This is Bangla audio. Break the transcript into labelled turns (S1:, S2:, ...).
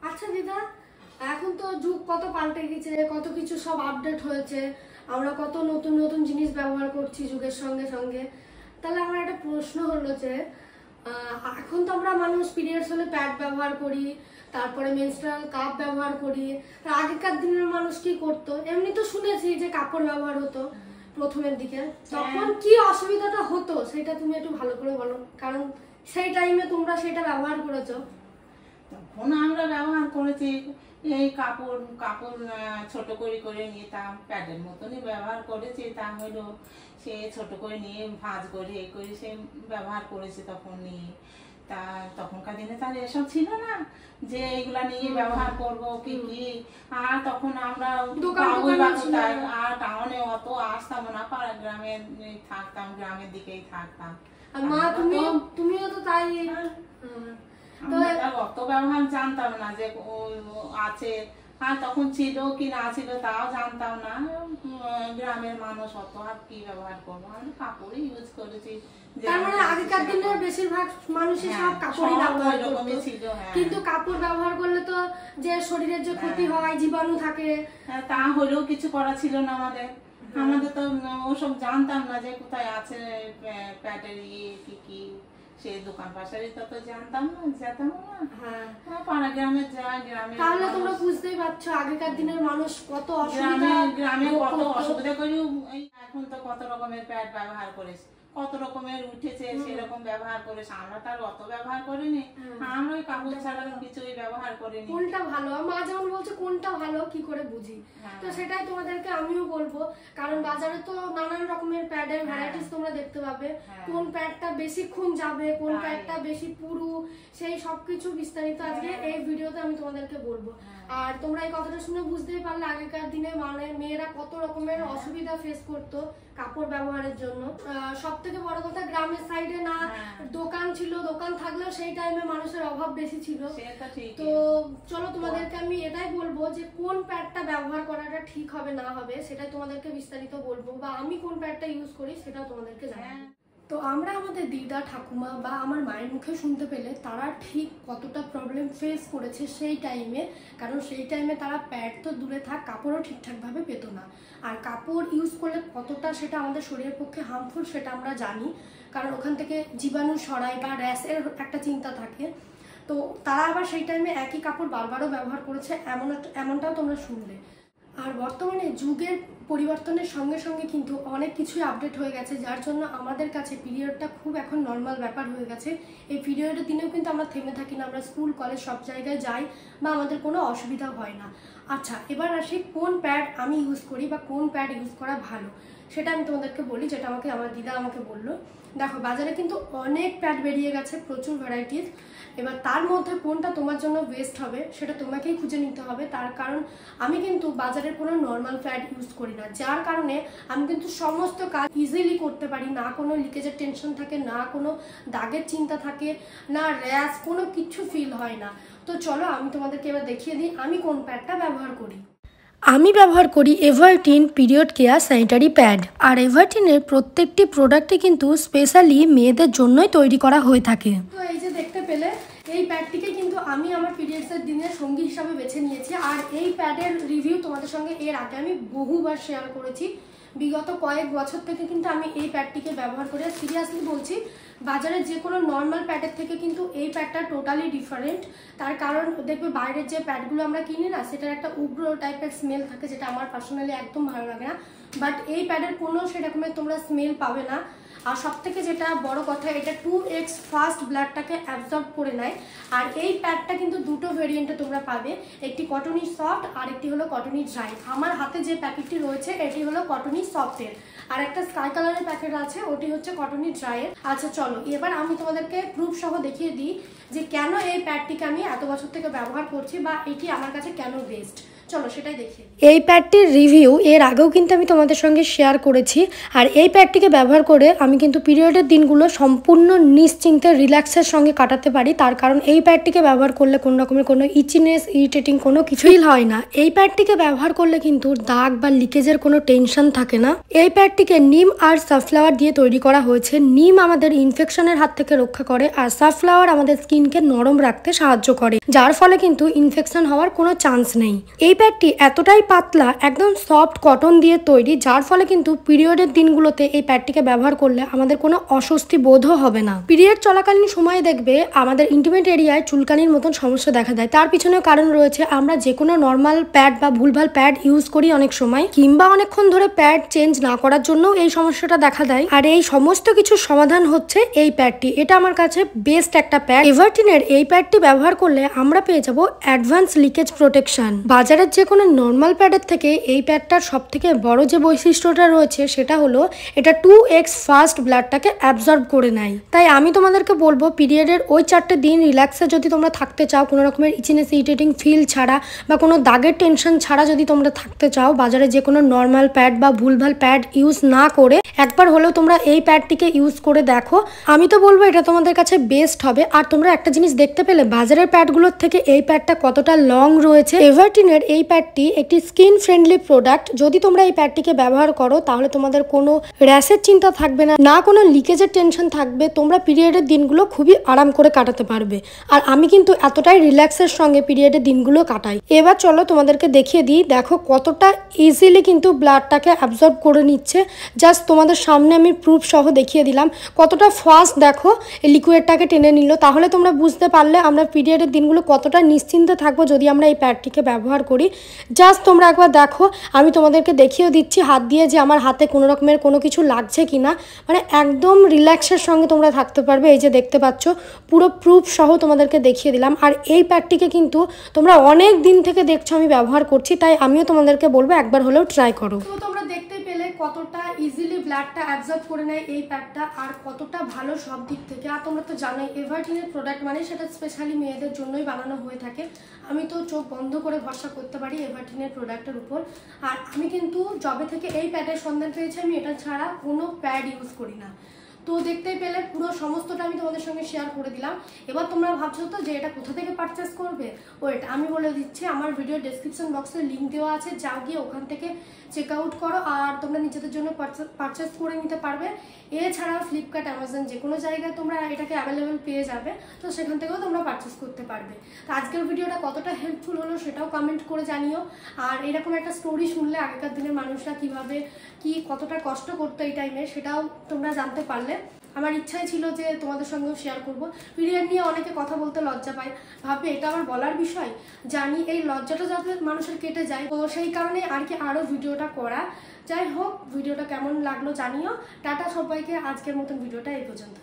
S1: আচ্ছা দিদা, এখন তো যুগ কত পাল্টে গেছে, কত কিছু সব আপডেট হয়েছে, আমরা কত নতুন নতুন জিনিস ব্যবহার করছি যুগের সঙ্গে সঙ্গে। তাহলে আমার একটা প্রশ্ন হলো যে এখন তো আমরা মানুষ পিরিয়ডস হলে প্যাড ব্যবহার করি, তারপরে মেনস্ট্রুয়াল কাপ ব্যবহার করি। আগেকার দিনের মানুষ কি করতো? এমনি তো শুনেছি যে কাপড় ব্যবহার হতো প্রথমের দিকে, তখন কি অসুবিধাটা হতো সেটা তুমি একটু ভালো করে বলো, কারণ সেই টাইমে তোমরা সেটা ব্যবহার করেছো।
S2: তখন আমরা ব্যবহার করেছি এই কাপড় কাপড় ছোট করে করে নিতাম, প্যাডের মতনই ব্যবহার করেছি। তা হলো সে ছোট করে নিয়ে ভাঁজ করে এই করে সে ব্যবহার করেছি তখন নিয়ে। তা তখনকার দিনে তার এসব ছিল না যে এইগুলা নিয়ে ব্যবহার করব কি কি। আর তখন আমরা আর টাউনে অত আসতাম না, পাড়া গ্রামে থাকতাম, গ্রামের দিকেই থাকতাম।
S1: আর মা তুমিও তো তাই।
S2: অত ব্যবহার জানতাম না যে আছে, আর তখন ছিল কি না ছিল তাও জানতাম না। গ্রামের মানুষ অত আর কি ব্যবহার করবো, আমি কাপড়ই ইউজ করেছি।
S1: তার মানে আগেকার দিনে বেশিরভাগ মানুষই সব কাপড়ই ব্যবহার করতো। কিন্তু কাপড় ব্যবহার করলে তো যে শরীরের যে ক্ষতি হয়, জীবাণু থাকে,
S2: তা হলেও কিছু করা ছিল না আমাদের। আমাদের তো ওসব জানতাম না যে কোথায় আছে প্যাডের কি কি, সে দোকান পাশারি তত জানতাম না, যেতাম না। পাড়া গ্রামে যায়, গ্রামে।
S1: তাহলে তোমরা বুঝতেই পারছো আগেকার দিনের মানুষ কত
S2: গ্রামে কত অসুবিধা করেও এখন তো কত রকমের প্যাড ব্যবহার করেছে, কত রকমের উঠেছে, সেরকম ব্যবহার করেছে। আমরা তার অত ব্যবহার করিনি, আমরা ওই কাপড় ছাড়া কিছুই ব্যবহার করিনি।
S1: কোনটা ভালো মা যেমন বলছে কোনটা ভালো কি করে বুঝি, তো সেটাই তোমাদেরকে আমিও বলবো। কারণ বাজারে তো নানান রকমের প্যাডের ভ্যারাইটিস তোমরা দেখতে পাবে, কোন প্যাডটা বেশিক্ষণ যাবে, কোন প্যাডটা বেশি পুরু, সেই সবকিছু বিস্তারিত আজকে এই ভিডিওতে আমি তোমাদেরকে বলবো। আর তোমরা এই কথাটা শুনে বুঝতেই পারলে আগেকার দিনে মানে মেয়েরা কত রকমের অসুবিধা ফেস করতো কাপড় ব্যবহারের জন্য। সব থেকে বড় কথা গ্রামের সাইডে না দোকান ছিল, দোকান থাকলেও সেই টাইমে মানুষের অভাব বেশি ছিল। তো চলো তোমাদেরকে আমি এটাই বলবো যে কোন প্যাডটা ব্যবহার করাটা ঠিক হবে না হবে সেটাই তোমাদেরকে বিস্তারিত বলবো, বা আমি কোন প্যাডটা ইউজ করি সেটাও তোমাদেরকে জানাবো। তো আমরা আমাদের দিদা ঠাকুমা বা আমার মায়ের মুখে শুনতে পেলে তারা ঠিক কতটা প্রবলেম ফেস করেছে সেই টাইমে, কারণ সেই টাইমে তারা প্যাড তো দূরে থাক কাপড়ও ঠিকঠাকভাবে পেত না। আর কাপড় ইউজ করলে কতটা সেটা আমাদের শরীরের পক্ষে হার্মফুল সেটা আমরা জানি, কারণ ওখান থেকে জীবাণু ছড়ায় বা র্যাশের একটা চিন্তা থাকে। তো তারা আবার সেই টাইমে একই কাপড় বারবারও ব্যবহার করেছে, এমনটাও তোমরা শুনলে। আর বর্তমানে যুগের পরিবর্তনের সঙ্গে সঙ্গে কিন্তু অনেক কিছুই আপডেট হয়ে গেছে, যার জন্য আমাদের কাছে পিরিয়ডটা খুব এখন নর্মাল ব্যাপার হয়ে গেছে। এই পিরিয়ডের দিনেও কিন্তু আমরা থেমে থাকি না, আমরা স্কুল কলেজ সব জায়গায় যাই বা আমাদের কোনো অসুবিধা হয় না। আচ্ছা, এবার আসি কোন প্যাড আমি ইউজ করি বা কোন প্যাড ইউজ করা ভালো সেটা আমি তোমাদেরকে বলি, যেটা আমার দিদা আমাকে বললো। দেখো বাজারে কিন্তু অনেক প্যাড বেরিয়ে গেছে, প্রচুর ভ্যারাইটিস। এবার তার মধ্যে কোনটা তোমার জন্য বেস্ট হবে সেটা তোমাকেই খুঁজে নিতে হবে। তার কারণ আমি কিন্তু বাজারের কোনো নর্মাল প্যাড ইউজ করি না, যার কারণে আমি কিন্তু সমস্ত কাজ ইজিলি করতে পারি, না কোনো লিকেজের টেনশন থাকে, না কোনো দাগের চিন্তা থাকে, না র্যাশ, কোনো কিছু ফিল হয় না। তো চলো আমি তোমাদেরকে এবার দেখিয়ে দিই আমি কোন প্যাডটা ব্যবহার করি। আমি ব্যবহার করি এভারটিন পিরিয়ড কেয়ার স্যানিটারি প্যাড। আর এভারটিনের প্রত্যেকটি প্রোডাক্টই কিন্তু স্পেশালি মেয়েদের জন্যই তৈরি করা হয়ে থাকে। তো এই যে দেখতে পেলে এই প্যাডটিকে কিন্তু আমি আমার পিরিয়ডসের দিনের সঙ্গী হিসাবে বেছে নিয়েছি। আর এই প্যাডের রিভিউ তোমাদের সঙ্গে এর আগে আমি বহুবার শেয়ার করেছি। বিগত কয়েক বছর থেকে কিন্তু আমি এই প্যাডটিকে ব্যবহার করে সিরিয়াসলি বলছি, বাজারের যে কোনো নর্মাল প্যাডের থেকে কিন্তু এই প্যাডটা টোটালি ডিফারেন্ট। তার কারণ দেখবে বাইরের যে প্যাডগুলো আমরা কিনি না, সেটার একটা উগ্র টাইপের স্মেল থাকে, যেটা আমার পার্সোনালি একদম ভালো লাগে না। বাট এই প্যাডের কোনো সেরকমের তোমরা স্মেল পাবে না। আর সব থেকে যেটা বড় কথা, এটা 2x ফাস্ট ব্লাডটাকে অ্যাবজর্ব করে নেয়। আর এই প্যাডটা কিন্তু দুটো ভেরিয়েন্টে তোমরা পাবে, একটি কটনি সফট আর একটি হলো কটনি ড্রাই। আমার হাতে যে প্যাকেটটি রয়েছে এটি হলো কটনি সফটের, আর একটা স্কাই কালারের প্যাকেট আছে ওটি হচ্ছে কটনি ড্রাইয়ের। আচ্ছা চলো এবার আমি তোমাদেরকে প্রুফ সহ দেখিয়ে দিই যে কেন এই প্যাডটিকে আমি এত বছর থেকে ব্যবহার করছি বা এটি আমার কাছে কেন বেস্ট। চলো সেটাই দেখি। এই প্যাডটির রিভিউ এর আগেও কিন্তু আমি তোমাদের সঙ্গে শেয়ার করেছি। আর এই প্যাডটিকে ব্যবহার করে আমি কিন্তু পিরিয়ডের দিনগুলো সম্পূর্ণ নিশ্চিন্তে রিল্যাক্সের সঙ্গে কাটাতে পারি। তার কারণ এই প্যাডটিকে ব্যবহার করলে কোনো রকমের কোনো ইচিনেস, ইরিটেটিং কোনো কিছুই হয় না। এই প্যাডটিকে ব্যবহার করলে কিন্তু দাগ বা লিকেজের কোনো টেনশন থাকে না। এই প্যাডটিকে নিম আর সানফ্লাওয়ার দিয়ে তৈরি করা হয়েছে। নিম আমাদের ইনফেকশনের হাত থেকে রক্ষা করে আর সানফ্লাওয়ার আমাদের স্কিনকে নরম রাখতে সাহায্য করে, যার ফলে কিন্তু ইনফেকশন হওয়ার কোনো চান্স নেই। এই প্যাডটি এতটাই পাতলা, একদম সফট কটন দিয়ে তৈরি, যার ফলে কিন্তু পিরিয়ডের দিনগুলোতে এই প্যাডটিকে ব্যবহার করলে আমাদের কোনো অস্বস্তি বোধও হবে না। পিরিয়ড চলাকালীন সময়ে দেখবে আমাদের ইন্টিমেট এরিয়ায় চুলকানির মতন সমস্যা দেখা দেয়। তার পিছনে কারণ রয়েছে, আমরা যে কোনো নর্মাল প্যাড বা ভুলভাল প্যাড ইউজ করি অনেক সময়, কিংবা অনেকক্ষণ ধরে প্যাড চেঞ্জ না করার জন্য এই সমস্যাটা দেখা দেয়। আর এই সমস্ত কিছুর সমাধান হচ্ছে এই প্যাডটি। এটা আমার কাছে বেস্ট একটা প্যাড। এভারটিনের এই প্যাডটি ব্যবহার করলে আমরা পেয়ে যাব অ্যাডভান্স লিকেজ প্রোটেকশন। বাজারের যে কোনো নর্মাল প্যাডের থেকে এই প্যাডটার সব থেকে বড় যে বৈশিষ্ট্যটা রয়েছে সেটা হলো এটা 2x ফাস্ট ব্লাডটাকে অ্যাবজর্ব করে নেয়। তাই আমি তোমাদেরকে বলবো, পিরিয়ডের ওই 4টে দিন রিল্যাক্সে যদি তোমরা থাকতে চাও, কোনো রকমের ইচিনেস, ইরিটেটিং ফিল ছাড়া বা কোনো দাগের টেনশন ছাড়া যদি তোমরা থাকতে চাও, বাজারে যে কোনো নর্মাল প্যাড বা ভুলভাল প্যাড ইউজ না করে একবার হলেও তোমরা এই প্যাডটিকে ইউজ করে দেখো। আমি তো বলবো এটা তোমাদের কাছে বেস্ট হবে। আর তোমরা একটা জিনিস দেখতে পেলে বাজারের প্যাডগুলোর থেকে এই প্যাডটা কতটা লং রয়েছে। এভারটিনের এই প্যাডটি একটি স্কিন ফ্রেন্ডলি প্রোডাক্ট। যদি তোমরা এই প্যাডটিকে ব্যবহার করো তাহলে তোমাদের কোনো র্যাশের চিন্তা থাকবে না, না কোনো লিকেজের টেনশন থাকবে। তোমরা পিরিয়ডের দিনগুলো খুবই আরাম করে কাটাতে পারবে। আর আমি কিন্তু এতটাই রিল্যাক্সের সঙ্গে পিরিয়ডের দিনগুলো কাটাই। এবার চলো তোমাদেরকে দেখিয়ে দিই, দেখো কতটা ইজিলি কিন্তু ব্লাডটাকে অ্যাবজর্ব করে নিচ্ছে। জাস্ট তোমাদের সামনে আমি প্রুফ সহ দেখিয়ে দিলাম কতটা ফাস্ট দেখো এই লিকুইডটাকে টেনে নিল। তাহলে তোমরা বুঝতে পারলে আমরা পিরিয়ডের দিনগুলো কতটা নিশ্চিন্তে থাকবো যদি আমরা এই প্যাডটিকে ব্যবহার করি। জাস্ট তোমরা একবার দেখো, আমি তোমাদেরকে দেখিয়ে দিচ্ছি হাত দিয়ে যে আমার হাতে কোনো রকমের কোনো কিছু লাগছে কিনা। মানে একদম রিল্যাক্সের সঙ্গে তোমরা থাকতে পারবে। এই যে দেখতে পাচ্ছ পুরো প্রুফ সহ তোমাদেরকে দেখিয়ে দিলাম। আর এই প্যাডটিকে কিন্তু তোমরা অনেক দিন থেকে দেখছো আমি ব্যবহার করছি, তাই আমিও তোমাদেরকে বলবো একবার হলেও ট্রাই করো। তো তোমরা দেখতে পেলে কতটা ইজিলি ব্লাডটা অ্যাবজর্ব করে নেয় এই প্যাডটা, আর কতটা ভালো সব দিক থেকে। আর তোমরা তো জানোই এভারটিনের প্রোডাক্ট মানে সেটা স্পেশালি মেয়েদের জন্যই বানানো হয়ে থাকে। আমি তো চোখ বন্ধ করে ভরসা করতে পারি এভারটিনের প্রোডাক্টের উপর। আর আমি কিন্তু যবে থেকে এই প্যাডের সন্ধান পেয়েছি আমি এটা ছাড়া কোনো প্যাড ইউজ করি না। তো দেখতেই পেলে পুরো সমস্তটা আমি তোমাদের সঙ্গে শেয়ার করে দিলাম। এবার তোমরা ভাবছো তো যে এটা কোথা থেকে পারচেস করবে, ওয়েট আমি বলে দিচ্ছি। আমার ভিডিও ডেসক্রিপশন বক্সে লিঙ্ক দেওয়া আছে, যাও গিয়ে ওখান থেকে চেক আউট করো আর তোমরা নিজেদের জন্য পারচেস করে নিতে পারবে। এছাড়াও ফ্লিপকার্ট, অ্যামাজন যে কোনো জায়গায় তোমরা এটাকে অ্যাভেলেবেল পেয়ে যাবে, তো সেখান থেকেও তোমরা পারচেস করতে পারবে। তো আজকের ভিডিওটা কতটা হেল্পফুল হলো সেটাও কমেন্ট করে জানিও। আর এরকম একটা স্টোরি শুনলে আগেকার দিনের মানুষরা কীভাবে কতটা কষ্ট করতো এই টাইমে, সেটাও তোমরা জানতে পারলে। আমার ইচ্ছাই ছিল যে তোমাদের সঙ্গেও শেয়ার করব। পিরিয়ড নিয়ে অনেকে কথা বলতে লজ্জা পায়, ভাবে এটা আমার বলার বিষয়। জানি এই লজ্জাটা যাতে মানুষের কেটে যায়, তো সেই কারণে আর কি আরও ভিডিওটা করা। যাই হোক, ভিডিওটা কেমন লাগলো জানিও। টাটা সবাইকে, আজকের মতন ভিডিওটা এই পর্যন্ত।